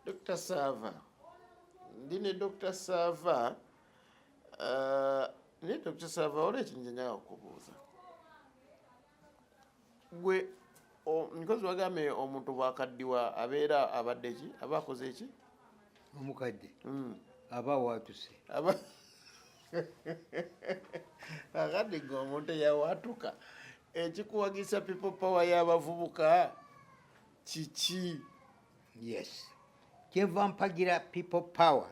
Dr. SAAVA. Ndine Dr. SAAVA. Ne Dr. SAAVA olwekyo njenyaga okubuuza. Gwe nkozi wagambe omuntu bwakaddiwa abeera abadde ki? Aba akoze eki? Omukadde. Aba watuse. Akadde gwe omuntu eyawatuka. Ekikuwagisa people power y'abavubuka kiki? Yes. Kyenva mpagira people power.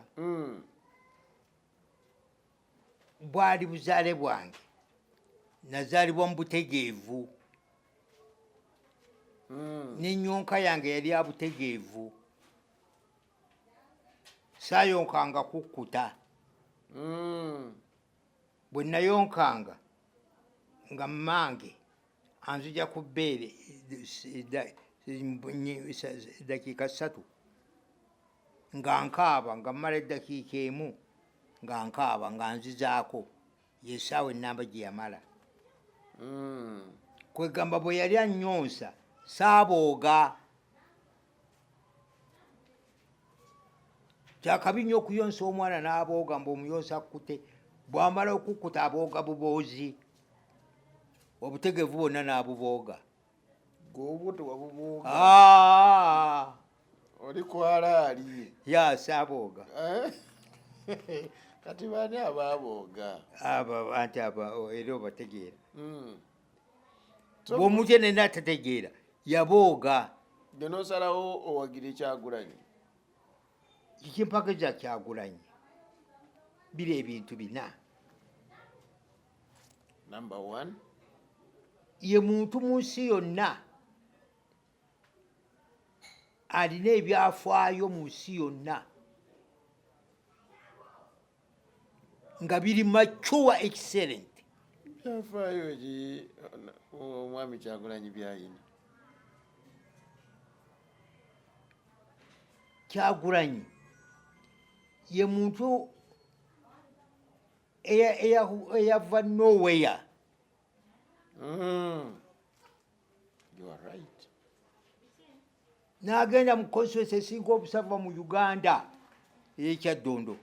Bwali buzaale bwange. Nazaalibwa mu butegeevu. N'ennyonka yange yali ya butegeevu. Saayonkanga kukkuta. Bwe nayonkanga nga mmange anzija ku bbeere dakiika 3 nga nkaaba nga mmala eddakiika emu nga nkaaba nga nzizaako yesaawa ennamba gye yamala. Kwegamba bwe yali annyonsa saabooga. Kyakabi nnyo okuyonsa omwana n'abooga mbw'omuyonsa akkute. Bw'amala okukkuta abooga buboozi. Obutegeevu bwonna n'abubooga. Gwe tewabubooga. Oli kwalaali. Ya saabooga. Kati baani abaabooga? Anti era obategeera. Bw'omuntu yenna atategeera yabooga. Gwe n'osalawo owagira Kyagulanyi. Kikimpaka za Kyagulanyi biri ebintu bina. Number 1, ye muntu mu nsi yonna alina ebyafaayo mu nsi yonna nga biri mature excellent. Byafaayo ki omwami Kyagulanyi byayina? Kyagulanyi ye muntu eyava nowhere. You are right. N'agenda mu constituency esinga obusava mu Uganda ey'Ekyaddondo.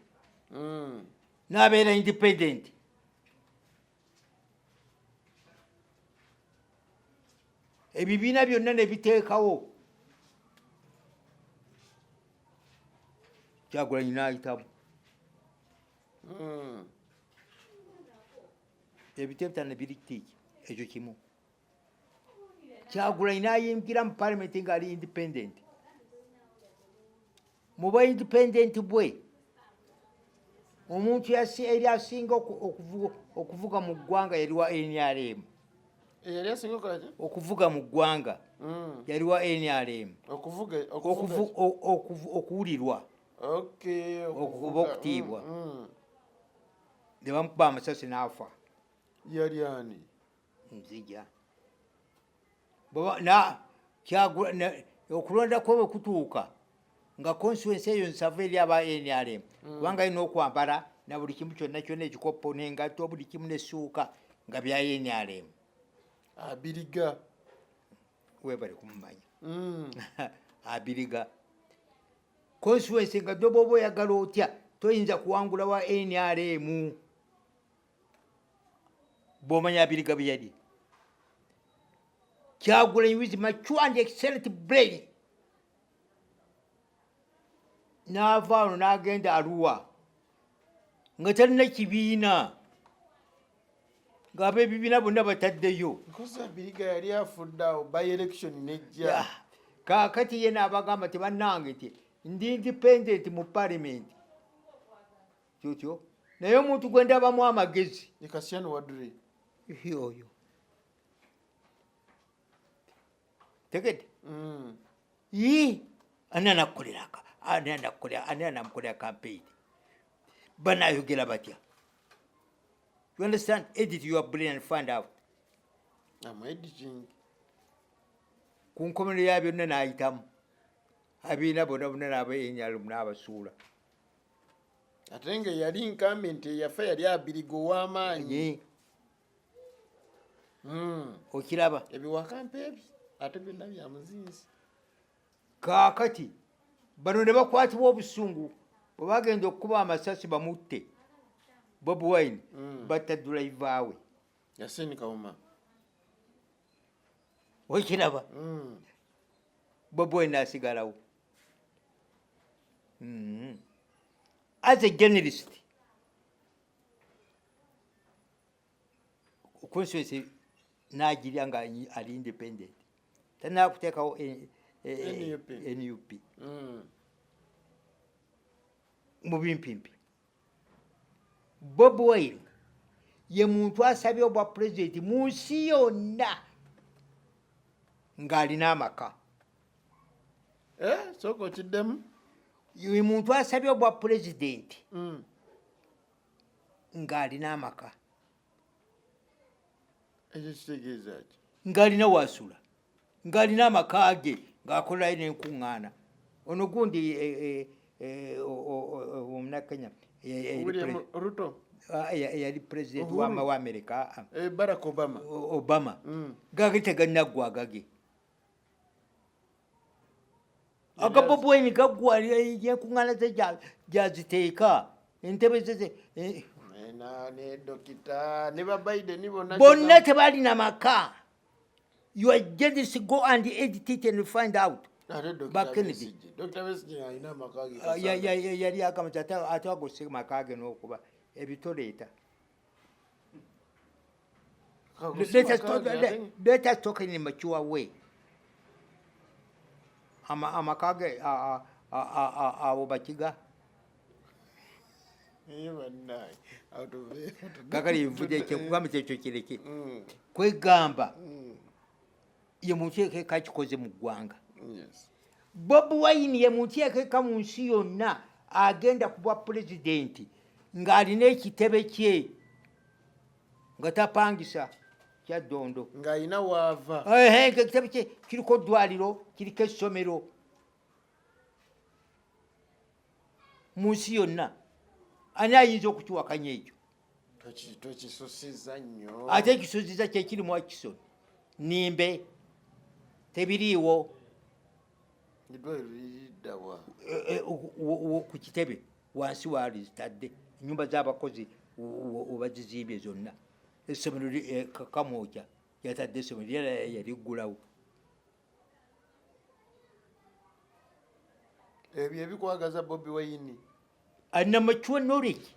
N'abeera independent. Ebibiina byonna ne biteekawo. Kyagulanyi n'ayitamu. Ebitebe bitano biri kitiiki ekyo kimu. Kyagulanyi n'ayingira mu parliament ng'ali independent. Mu bwa independent bwe omuntu eri asinga okuvuga mu ggwanga yali wa NRM. Eyali asinga okukola ki? Okuvuga mu ggwanga yali wa NRM. Okuwulirwa. Okay. Okuba okutiibwa. Ne bamukuba amasasi n'afa. Yali ani? Nzija. Okulonda kwe bwe kutuuka nga constituency eyo nsava eri aba NRM. Kubanga alina okwambala na buli kimu kyonna kyonna ekikopo n'engatto buli kimu n'essuuka nga bya NRM. Abiriga. Webale kumumanya. Abiriga. Constituency nga dobo oba oyagala otya toyinza kuwangula wa NRM. Bw'omanya Abiriga bye yali. Kyagulanyi with mature and excellent brain. N'ava awo n'agenda Arua nga talina kibiina ng'ab'ebibiina bonna bataddeyo. Nkozi Abiriga yali afudde awo by election nejja. Kaakati ye n'abagamba tebannange ti ndi independent mu parliament. Kyokyo naye omuntu gwe ndabamu amagezi. Ye Kasiyano Wadri. Oyo. Tegedde? Ani anamukolera campaign. Banayogera batya. You understand? Edit your brain and find out. I'm editing. Ku nkomerero ya byonna n'ayitamu. Abiina bonna n'abenyalo n'abasuula. Ate nga yali incumbent eyafa yali Abiriga ow'amaanyi. Okiraba? Ebiwakampa ebyo ate byonna bya muzinzi. Kaakati bano ne bakwatibwa obusungu bwe bagenda okukuba amasasi bamutte Bobi Wine batta driver we Yasini Kauma okiraba Bobi Wine asigalawo as a journalist constituency najirya nga ali independent tanakuteekawo NUP mu bimpimpi Bobi Wine ye muntu asabye obwa president mu nsi yonna ng'alina amaka soko kiddemu ye muntu asabye obwa president ng'alina amaka ekyo kitegeeza ki ng'alina wasula ng'alina amaka ge ng'akolerayo n'enkuŋŋaana ono gundi omunakenya Ruto yali president wa America Barack Obama gage tegannaggwagage aga Bobi Wine gaggwa yenkuŋŋaana ze gyaziteeka entebe ze ne dokita ne ba Biden bonna tebalina maka. You are just go and edit it and find out. Back Kennedy. Dr. Besigye alina makage. Yali akamata atwagose makage n'okuba ebitoleeta. Let us talk in a mature way. Amakage abo bakiga. Kakali mvuje kyekugamba ekyo kireke kwegamba ye muntu yekeka kikoze mu ggwanga. Bobi Wine ye muntu yekeka mu nsi yonna agenda kuba pulezidenti ng'alina ekitebe kye nga tapangisa kya Ddondo ng'alina waava ekitebe kye kiriko ddwaliro kiriko essomero mu nsi yonna. Ani ayinza okukiwakanya ekyo? Tokisusiza nnyo. Ate ekisusiza kye kiri mu Akisoni nimbe tebiriiwo ku kitebe wansi waali zitadde ennyumba z'abakozi obazizimbye zonna. Essomero Kamwokya yatadde essomero yaliggulawo. Ebyo ebikwagaza Bobi Wine alina mature knowledge,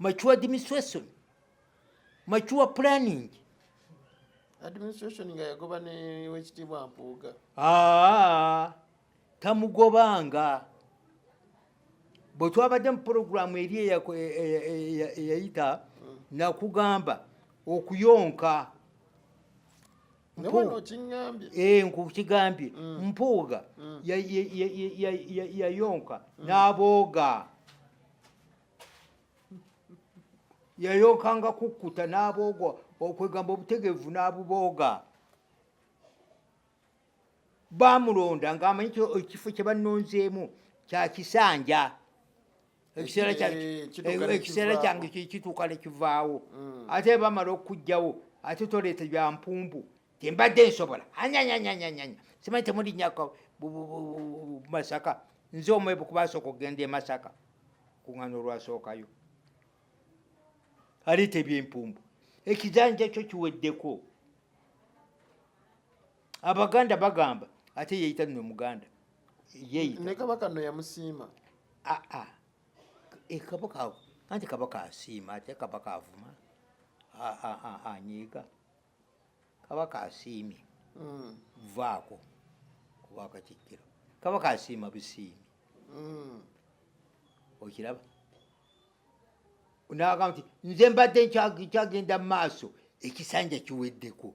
mature administration, mature planning. Administration nga yagoba ne wekitiibwa Mpuuga. Tamugobanga. Bwe twabadde mu programu eri eyayita nakugamba okuyonka. Nkukigambye Mpuuga yayonka n'abooga. Yayonkanga kukkuta n'abooga okwegamba obutegevu n'abubooga. Baamulonda ng'amanyi ekifo kye bannonzeemu kya Kisanja. Ekiseera kyange kituuka ne kivaawo. Ate bamala okuggyawo ate toleeta bya mpumbu tembadde nsobola anyanyanyanyanya simanyi temulinnyako Masaka. Nze omwe bwe kubasooka okugenda e Masaka kuŋŋaana olwasookayo aleeta ebyempumbu. Ekizanja kyo kiweddeko. Abaganda bagamba ate yeeyita nno Muganda yeeyita ne Kabaka nno yamusiima. Kabaka anti Kabaka asiima ate Kabaka avuma anyiiga. Kabaka asiimye vaako ku Bwakatikkiro. Kabaka asiima busiimi. Okiraba n'agamba nti nze mbadde nkyagenda mu maaso ekisanja kiweddeko.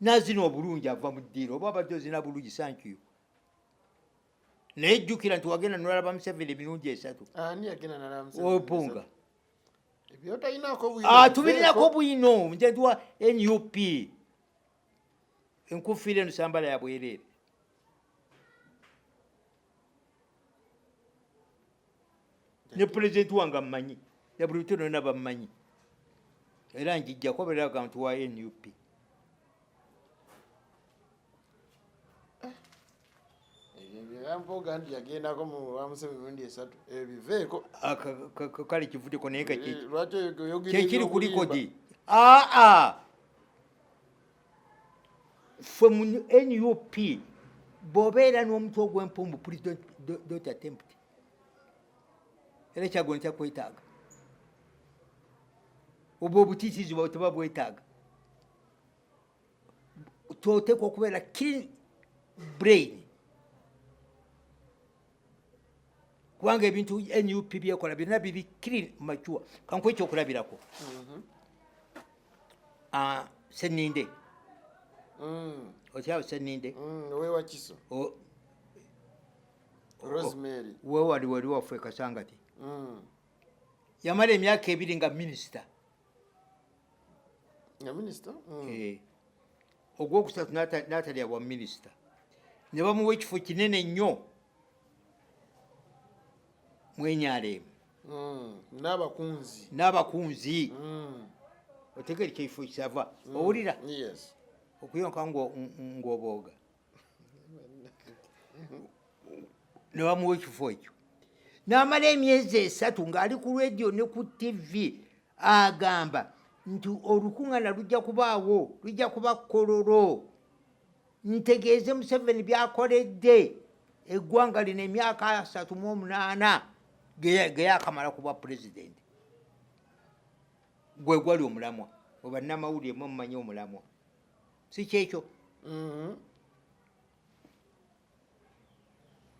Nazina obulungi ava mu ddiiro oba abadde ozina bulungi sankiyo. Naye jjukira nti wagenda n'olaba Museveni emirundi 3. Ani yagenda n'alaba Museveni? Opunga. Ebyo talinaako buyino. Tubirinako buyino. Nze ntuwa NUP. Enkufiira eno Sambala ya bwereere. Ne pulezidenti wange ammanyi. Ya buli lutono naba mmanyi. Era njijjako beraga nti wa NUP. nampoga nti yagendako mu wamusebe emirundi esatu ebiveeko kale kivudeko naye lwaki kyekiri ku likodi aa ffe mu NUP bw'obeera n'omutwe ogw'empumbu please don't attempt era Kyagulanyi takwetaaga oba obutiitiizi bwawe teba bwetaaga toteekwa okubeera clean brain kubanga ebintu NUP byekola byonna biri clean mature kankuwa ekyokulabirako Senninde okyaba Senninde owewakiso Rosemary wewali wali waffe Kasangati yamala emyaka 2 nga minisita ogwokusatu n'atalya bwa minisita ne bamuwa ekifo kinene nnyo mwenyaleemu n'abakunzi otegere kyefo kisava owulira okuyonka ng'obooga ne bamuwa ekifo ekyo n'amala emyezi 3 ng'ali ku radio ne ku TV agamba nti olukuŋŋaana lujja kubaawo lujja kuba kololo ntegeeze Museveni byakoledde eggwanga lino emyaka 38 ge yakamala kuba pulezidenti gwe gwali omulamwa oba nnamawulire mumanyi omulamwa si kyekyo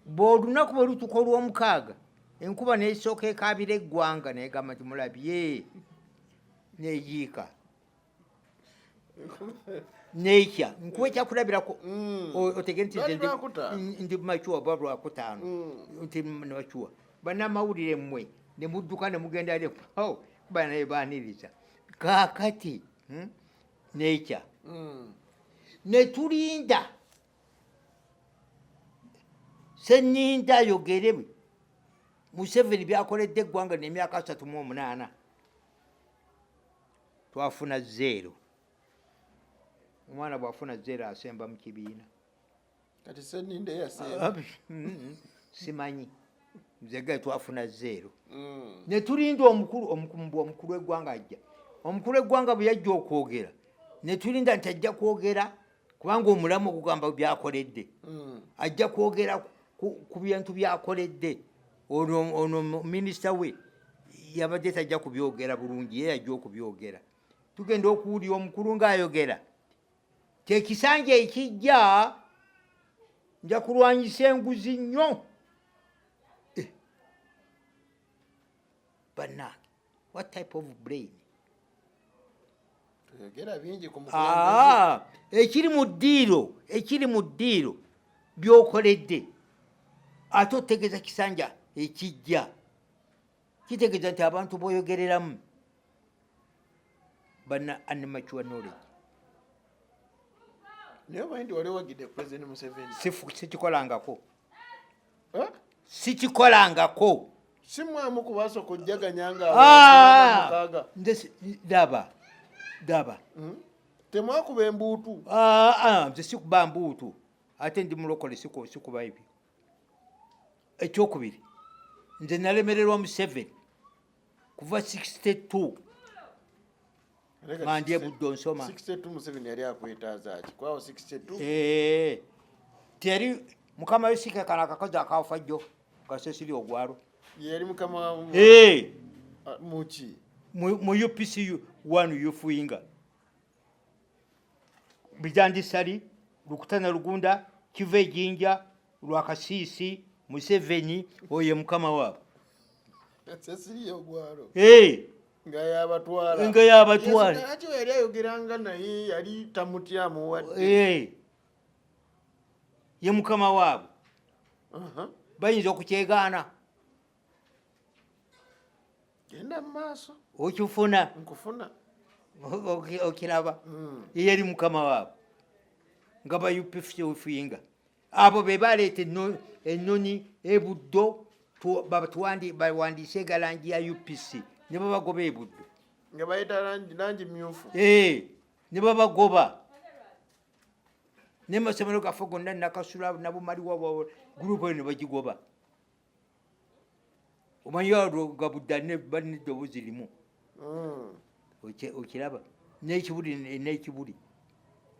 bw'olunaku bwe lutuka olw'omukaaga enkuba n'esooka ekaabira eggwanga negamba nti mulabye neyiika nekya nkuwa ekyakulabirako otegere nti ndi macuwa oba lwakutaano nti macuwa bannamawulire mmwe ne mudduka ne mugenda kuba naye baaniriza kaakati nekya ne tulinda Senninde ayogere Museveni byakoledde eggwanga n'emyaka 38 twafuna 0 omwana bwafuna 0 asemba mu kibiina kati Senninde yasemba simanyi nzega twafuna 0 ne tulinda omukulu w'eggwanga ajja omukulu w'eggwanga bwe yajja okwogera ne tulinda nti ajja kwogera kubanga omulamu okugamba byakoledde ajja kwogera ku bintu byakoledde ono minisita we yabadde tajja kubyogera bulungi ye yajja okubyogera tugenda okuwulira omukulu ng'ayogera tekisanja ekijja nja kulwanyisa enguzi nnyo bannange what type of brain ekiri mu ddiiro byokoledde ate otegeeza kisanja ekijja kitegeeza nti abantu boyogereramu banna animature knowledge naye omanyi nti wali wagidde President Museveni sikikolangako sikikolangako si mwamu kubasooka ojjaganya nga daba temwakuba embuutu nze sikuba mbuutu ate ndi mulokole sikuba ebyo ekyokubiri nze nalemererwa Museveni kuva 62 mandye buddo nsoma 62 Museveni yali akwetaaza ki kwawo 62 teri mukama wesika kana akakozi akafa jjo kasesiri ogwalo yali mukama muki mu UPC 1 yufuinga bijandisali lukutana lugunda kive jinja lwakasisi Museveni oye mukama wabo sesiri ogwalo nga yabatwala ati yali ayogeranga naye yali tamutyamu wadde ye mukama wabo bayinza okukyegaana genda mu maaso okifuna nkufuna okiraba ye yali mukama wabo nga ba UPC abo be baleeta ennoni ebuddo bawandiise egalangi ya UPC ne babagoba ebuddo nga bayita langi myufu ne babagoba n'amasomero gaffe gonna nakasula nabumaliwa gurupu eyo ne bagigoba omanyi gabudda n'eddoboozi limu okiraba n'ekibuli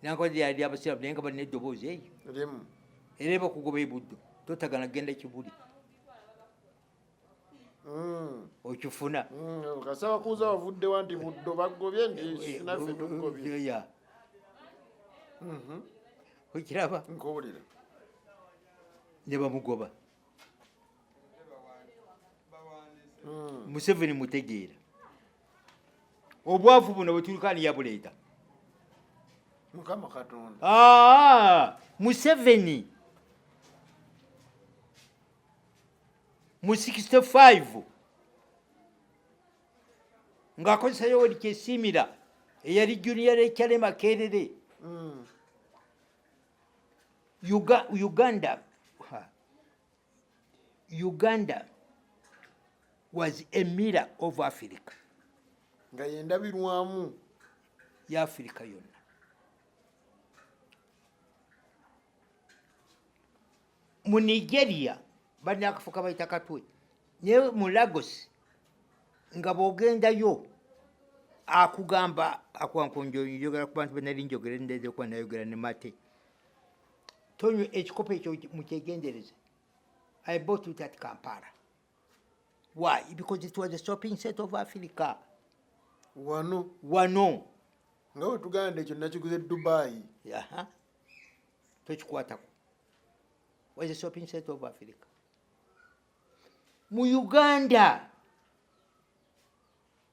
nankozi yali abasiramu naye nga balina eddoboozi eyo era bakugoba ebuddo totagana genda kibuli okifuna kasaba kuuza wavuddewa nti buddo bagobye nti naffe tugobye okiraba nkowulira ne bamugoba Museveni mutegeera obwavu buno bwetulikani yabuleeta mukama katonda Museveni mu 65 ng'akozesa Yoweri Kyesiimira eyali junior ekyale Makerere Uganda was a mirror of Africa. Nga yendabirwamu ya Africa yonna. Mu Nigeria balina akafuka bayita katwe naye mu Lagos nga bw'ogendayo akugamba akwankonjogera ku bantu benali njogera ndeze kuba nayogera ne mate tonyo ekikopo ekyo mukyegendereze. I bought it at Kampala. Why? Because it was a shopping set of Africa. Wano nga wetuganda ekyo nakiguze Dubai. Tokikwatako. Was a shopping set of Africa. Mu Uganda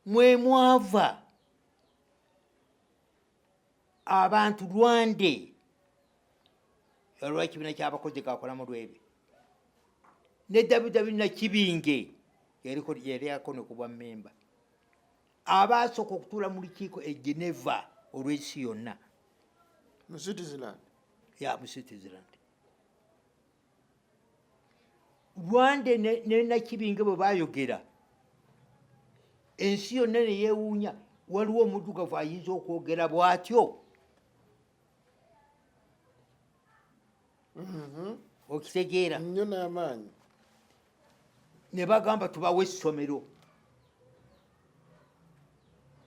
mwe mwava abantu Rwande olw'ekibiina ky'abakozi kakolamu lw'ebyo ne David na Kibinge yali akone ku bwa memba abaasooka okutuula mu lukiiko e Geneva olw'ensi yonna mu Switzerland. Mu Switzerland. Rwande ne Nakibinge bwe baayogera ensi yonna ne yeewuunya waliwo omuddugavu ayinza okwogera bw'atyo. Okitegeera nnyo n'amaanyi. ne bagamba tubawe essomero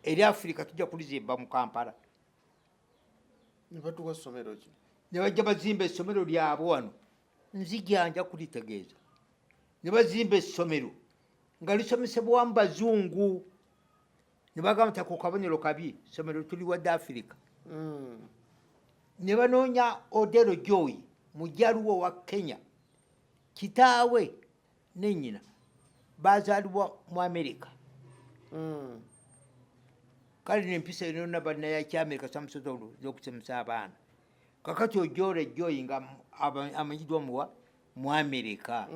eri Afrika tujja kulizimba mu Kampala. Ne batuwa ssomero ki? Ne bajja bazimba essomero lyabwe wano nzija nja kulitegeeza. Ne bazimba essomero nga lisomesebwamu bazungu ne bagamba nti ako kabonero kabi essomero tuli wadde Afrika. Ne banoonya Odero Joy mujaluwo wa Kenya kitaawe ne nnyina bazaalibwa mu Amerika. Kale n'empisa eno yonna bannayakyamerika samusozi z'okusomesa abaana kakati Ojore Joy nga amanyiddwa mu Amerika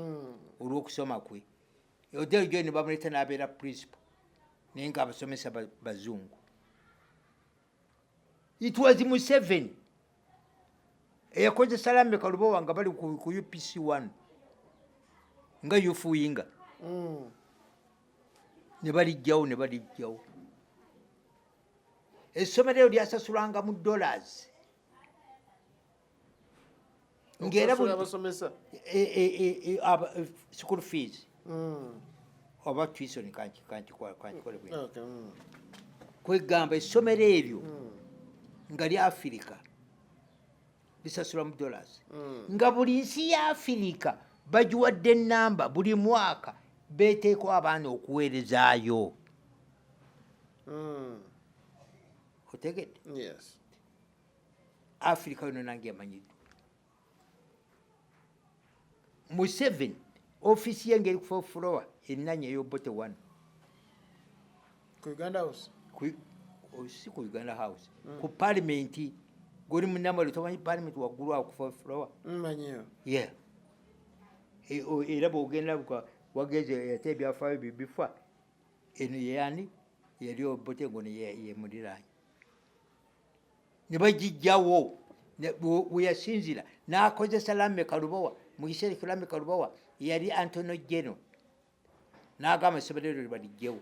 olw'okusoma kwe. Odero Joy ne bamuleeta n'abeera principal naye nga abasomesa bazungu. It was Museveni eyakozesa Lameka Lubowa nga bali ku UPC 1 nga yufuuyinga ne balijjawo. Essomero eryo lyasasulanga mu dollars ng'era abasomesa school fees oba tuition kankikole bwe kwegamba essomero eryo nga lya Afrika lisasula mu dollars nga buli nsi ya Afrika bagiwadde ennamba buli mwaka beeteekwa abaana okuweerezaayo. Otegedde? Yes. Afrika yonna nange yamanyiddwa. Museveni office ye ngeri ku floor ennanya ey'Obote 1 ku Uganda House. Si ku Uganda House ku parliament goli munamalo tomanyi parliament waggulu awo ku floor. Mmanyiyo. Yeah. Era bw'ogenda wageze ate ebyafaayo bifa eno yeyani yali Obote ngo ye muliraanyi ne bagijjawo we yasinzira n'akozesa Lameka Lubowa mu kiseera Lameka Lubowa yali Antonio General n'agamba essomero eryo balijjewo.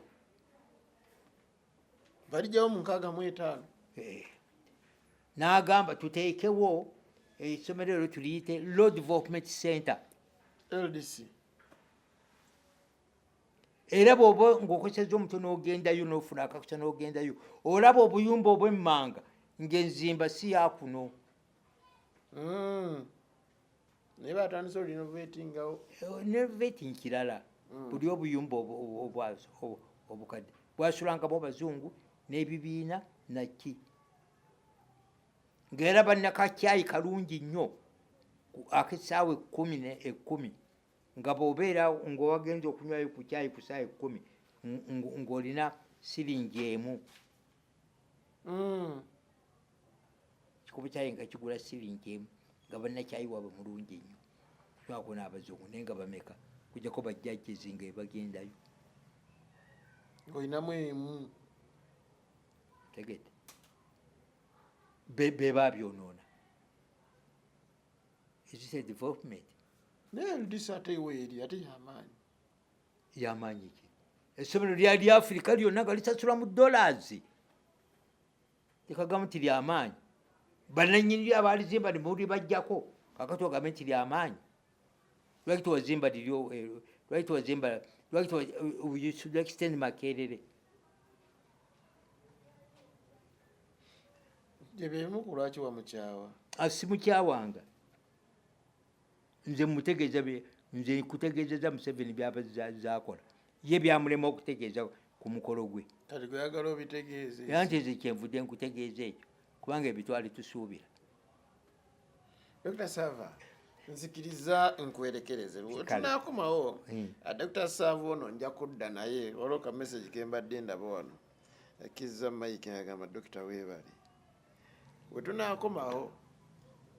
Balijjawo mu 65. N'agamba tuteekewo essomero eryo tuliyite Law Development Center. LDC. Era bw'oba ng'okosezza omutwe n'ogendayo n'ofuna akakusa n'ogendayo olaba obuyumba obw'emmanga ng'enzimba si yakuno. Naye batandise olinovatingawo. Renovating kirala buli obuyumba obukadde bwasulangamu abazungu n'ebibiina naki. Ng'era bannakacyayi kalungi nnyo ak'essaawa 10 nga bw'obeera ng'owagenza okunywayo ku cyayi ku ssaawa 10 ng'olina siringi emu. Kikubu cyayi nga kigula siringi emu nga bannakyayi waabwe mulungi nnyo twako n'abazungu naye nga bameka kujjako bajjajjezi nga bagendayo. Olinamu emu. Tegedde be babyonoona. Is it a development? Naye LDC ate iweeri ate y'amaanyi. Y'amaanyi ki? Essomero lya Afrika lyonna nga lisasula mu dollars. Tekagamu ti ly'amaanyi. Bannannyini abaalizimba ne muli bajjako kakati ogambe nti ly'amaanyi. Lwaki wazimba liryo you should extend Makerere. Jebeemu ku lwaki wamukyawa. Simukyawanga. Nze kutegeezeza Museveni by'abazaakola ye byamulema okutegeeza ku mukolo gwe. Kati gweyagala obitegeeze. Era nti nze kyenvudde nkutegeeza ekyo kubanga ebitwali tusuubira. Dr. SAAVA, nzikiriza nkwerekereze. Tunaakomawo. Dr. SAAVA ono nja kudda naye waliwo ka message ke mbadde ndaba wano. Akizza Mike agamba Dr. weebale. Bwe tunaakomawo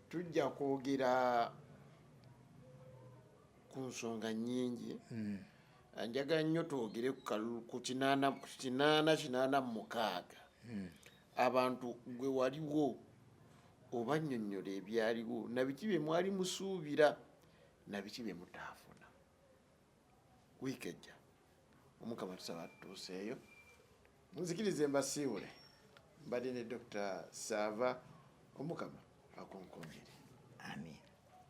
tujja kwogera ku nsonga nnyingi. Njagala nnyo twogere ku 86 abantu gwe waliwo oba nnyonnyola ebyaliwo na biki bye mwali musuubira na biki bye mutaafuna. Wiiki ejja Omukama tusaba tutuuseeyo. Munzikirize mbasiibule mbadde ne Dr. SAAVA. Omukama akonkonjere.